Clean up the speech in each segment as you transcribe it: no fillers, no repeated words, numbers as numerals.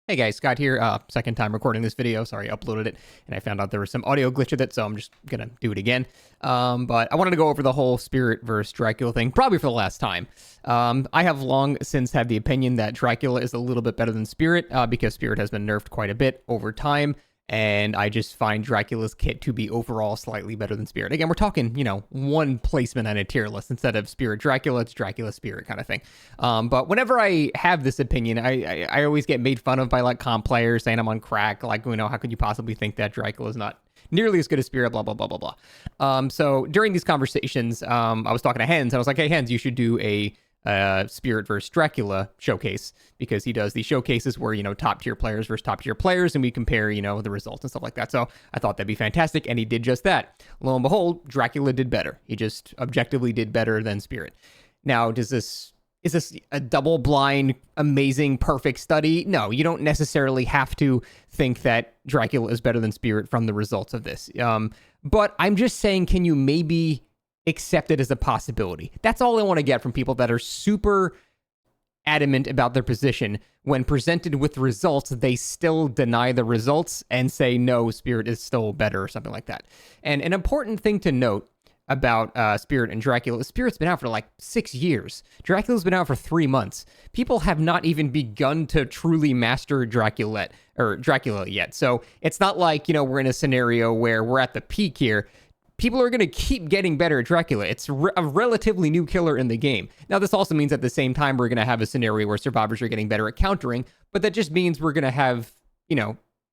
Hey guys, Scott here. Second time recording this video. Sorry, I uploaded it and I found out there was some audio glitch with it, so I'm just gonna do it again. But I wanted to go over the whole Spirit versus Dracula thing, probably for the last time. I have long since had the opinion that Dracula is a little bit better than Spirit, because Spirit has been nerfed quite a bit over time. And I just find Dracula's kit to be overall slightly better than Spirit. Again, we're talking, one placement on a tier list. Instead of Spirit Dracula, it's Dracula Spirit kind of thing. But whenever I have this opinion, I always get made fun of by like comp players saying I'm on crack. Like, how could you possibly think that Dracula is not nearly as good as Spirit, blah, blah, blah, blah, blah. So during these conversations, I was talking to Hens, and I was like, hey, Hens, you should do a Spirit versus Dracula showcase, because he does these showcases where, top tier players versus top tier players, and we compare, the results and stuff like that. So I thought that'd be fantastic, and he did just that. Lo and behold, Dracula did better. He just objectively did better than Spirit. Now, is this a double blind, amazing, perfect study? No, you don't necessarily have to think that Dracula is better than Spirit from the results of this. But I'm just saying, can you maybe accept it as a possibility? That's all I want to get from people that are super adamant about their position. When presented with results, they still deny the results and say, no, Spirit is still better or something like that. And an important thing to note about Spirit and Dracula, Spirit's been out for like 6 years. Dracula's been out for 3 months. People have not even begun to truly master Dracula yet. So it's not like, we're in a scenario where we're at the peak here. People are going to keep getting better at Dracula. It's a relatively new killer in the game. Now, this also means at the same time we're going to have a scenario where survivors are getting better at countering, but that just means we're going to have,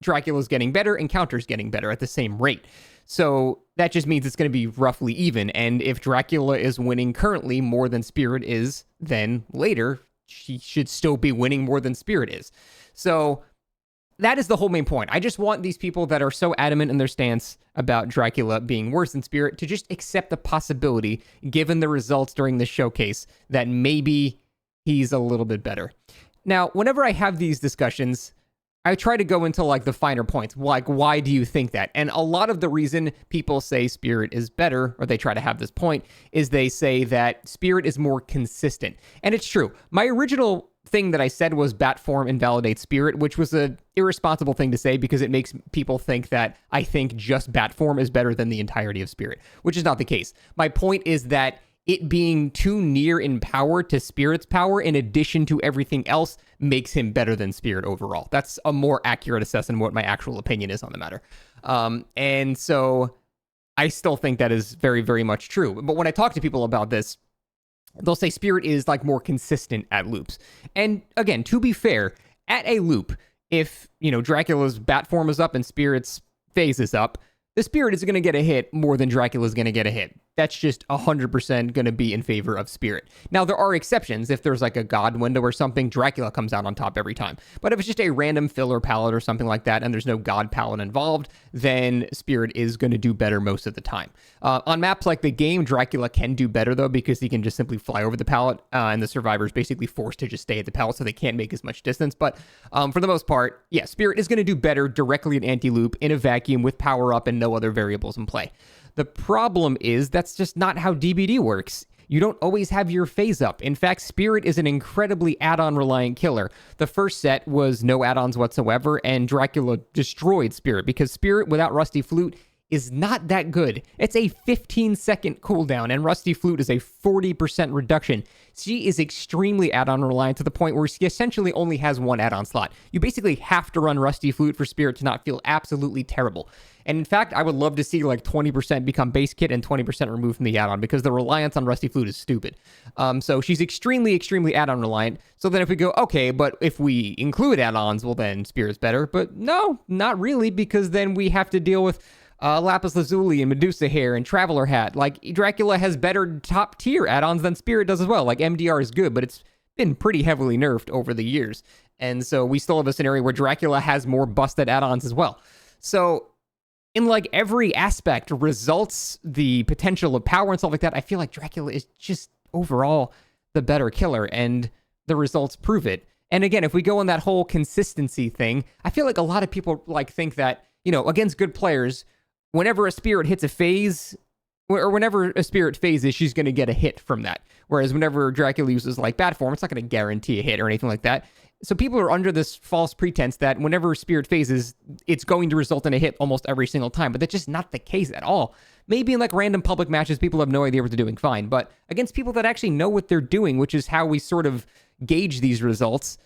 Dracula's getting better and counters getting better at the same rate. So that just means it's going to be roughly even. And if Dracula is winning currently more than Spirit is, then later she should still be winning more than Spirit is. So that is the whole main point. I just want these people that are so adamant in their stance about Dracula being worse than Spirit to just accept the possibility, given the results during the showcase, that maybe he's a little bit better. Now, whenever I have these discussions, I try to go into like the finer points, like why do you think that? And a lot of the reason people say Spirit is better, or they try to have this point, is they say that Spirit is more consistent. And it's true. My original thing that I said was bat form invalidates Spirit, which was a irresponsible thing to say because it makes people think that I think just bat form is better than the entirety of Spirit, which is not the case. My point is that it being too near in power to Spirit's power, in addition to everything else, makes him better than Spirit overall. That's a more accurate assessment of what my actual opinion is on the matter. And so I still think that is very, very much true. But when I talk to people about this, they'll say Spirit is like more consistent at loops. And again, to be fair, at a loop, if, Dracula's bat form is up and Spirit's phase is up, the Spirit is going to get a hit more than Dracula's going to get a hit. That's just 100% going to be in favor of Spirit. Now, there are exceptions. If there's like a god window or something, Dracula comes out on top every time. But if it's just a random filler palette or something like that, and there's no god palette involved, then Spirit is going to do better most of the time. On maps like the game, Dracula can do better, though, because he can just simply fly over the palette, and the survivor's basically forced to just stay at the palette, so they can't make as much distance. But for the most part, yeah, Spirit is going to do better directly in anti-loop, in a vacuum, with power up and no other variables in play. The problem is that's just not how DBD works. You don't always have your phase up. In fact, Spirit is an incredibly add-on reliant killer. The first set was no add-ons whatsoever, and Dracula destroyed Spirit, because Spirit without Rusty Flute is not that good. It's a 15-second cooldown, and Rusty Flute is a 40% reduction. She is extremely add-on reliant to the point where she essentially only has one add-on slot. You basically have to run Rusty Flute for Spirit to not feel absolutely terrible. And in fact, I would love to see like 20% become base kit and 20% removed from the add-on, because the reliance on Rusty Flute is stupid. So she's extremely, extremely add-on reliant. So then if we go, okay, but if we include add-ons, well then Spirit's better. But no, not really, because then we have to deal with Lapis Lazuli and Medusa Hair and Traveler Hat. Like, Dracula has better top tier add-ons than Spirit does as well. Like, MDR is good, but it's been pretty heavily nerfed over the years. And so we still have a scenario where Dracula has more busted add-ons as well. So in like every aspect, results, the potential of power and stuff like that, I feel like Dracula is just overall the better killer, and the results prove it. And again, if we go on that whole consistency thing, I feel like a lot of people like think that, against good players, whenever a Spirit hits a phase, or whenever a Spirit phases, she's going to get a hit from that. Whereas whenever Dracula uses like bat form, it's not going to guarantee a hit or anything like that. So people are under this false pretense that whenever Spirit phases, it's going to result in a hit almost every single time, but that's just not the case at all. Maybe in like random public matches, people have no idea what they're doing, fine. But against people that actually know what they're doing, which is how we sort of gauge these results,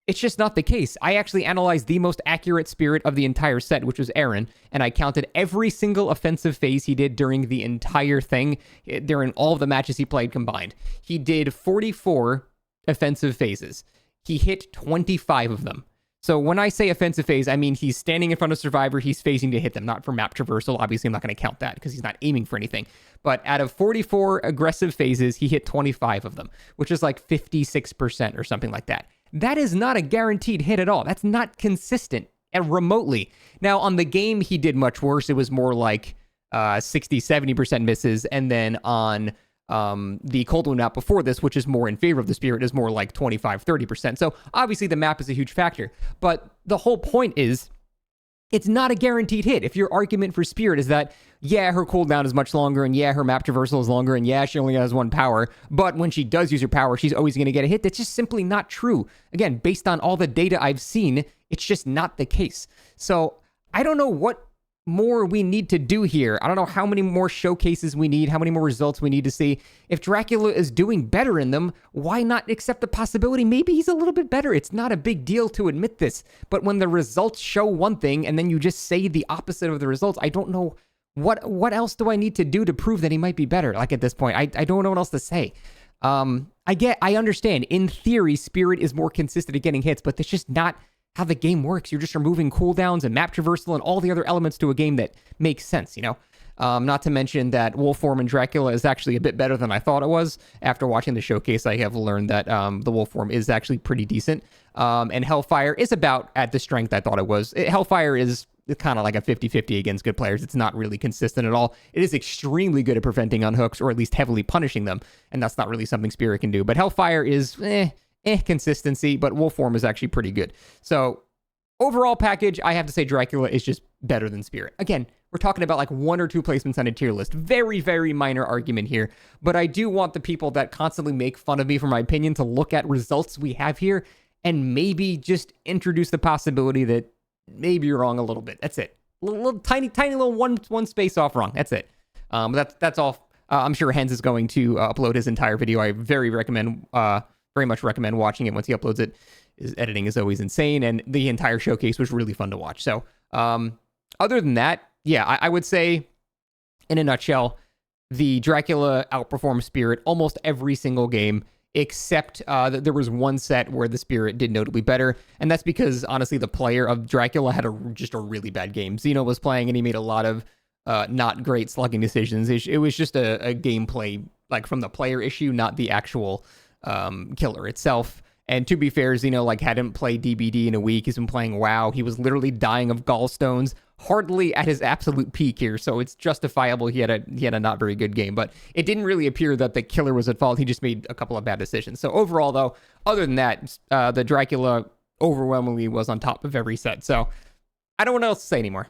it's just not the case. I actually analyzed the most accurate Spirit of the entire set, which was Aaron, and I counted every single offensive phase he did during the entire thing, during all of the matches he played combined. He did 44 offensive phases. He hit 25 of them. So when I say offensive phase, I mean he's standing in front of Survivor, he's phasing to hit them, not for map traversal. Obviously, I'm not going to count that because he's not aiming for anything. But out of 44 aggressive phases, he hit 25 of them, which is like 56% or something like that. That is not a guaranteed hit at all. That's not consistent remotely. Now, on the game, he did much worse. It was more like 60, 70% misses. And then on the cold one map before this, which is more in favor of the Spirit, is more like 25, 30%. So obviously the map is a huge factor. But the whole point is, it's not a guaranteed hit. If your argument for Spirit is that, yeah, her cooldown is much longer, and yeah, her map traversal is longer, and yeah, she only has one power, but when she does use her power, she's always going to get a hit, that's just simply not true. Again, based on all the data I've seen, it's just not the case. So I don't know what more we need to do here. I don't know how many more showcases we need, how many more results we need to see. If Dracula is doing better in them, why not accept the possibility maybe he's a little bit better? It's not a big deal to admit this, but when the results show one thing and then you just say the opposite of the results, I don't know what else do I need to do to prove that he might be better. Like at this point, I don't know what else to say. I understand in theory Spirit is more consistent at getting hits, but that's just not how the game works. You're just removing cooldowns and map traversal and all the other elements to a game that makes sense, you know? Not to mention that Wolf Form in Dracula is actually a bit better than I thought it was. After watching the showcase, I have learned that the Wolf Form is actually pretty decent. And Hellfire is about at the strength I thought it was. Hellfire is kind of like a 50-50 against good players. It's not really consistent at all. It is extremely good at preventing unhooks, or at least heavily punishing them, and that's not really something Spirit can do. But Hellfire is consistency, but Wolf Form is actually pretty good. So overall package, I have to say Dracula is just better than Spirit. Again, we're talking about like 1 or 2 placements on a tier list. Very, very minor argument here, but I do want the people that constantly make fun of me for my opinion to look at results we have here and maybe just introduce the possibility that maybe you're wrong a little bit. That's it. Little tiny little one space off wrong. That's it. That's all. I'm sure Hens is going to upload his entire video. I very much recommend watching it once he uploads it. His editing is always insane, and the entire showcase was really fun to watch. So, other than that, yeah, I would say, in a nutshell, the Dracula outperformed Spirit almost every single game, except that there was one set where the Spirit did notably better, and that's because, honestly, the player of Dracula had just a really bad game. Xeno was playing, and he made a lot of not great slugging decisions. It was just a gameplay, like, from the player issue, not the actual killer itself. And to be fair, Xeno hadn't played DBD in a week. He's been playing WoW. He was literally dying of gallstones, hardly at his absolute peak here. So it's justifiable he had a not very good game. But it didn't really appear that the killer was at fault. He just made a couple of bad decisions. So overall, though, other than that, the Dracula overwhelmingly was on top of every set. So I don't know what else to say anymore.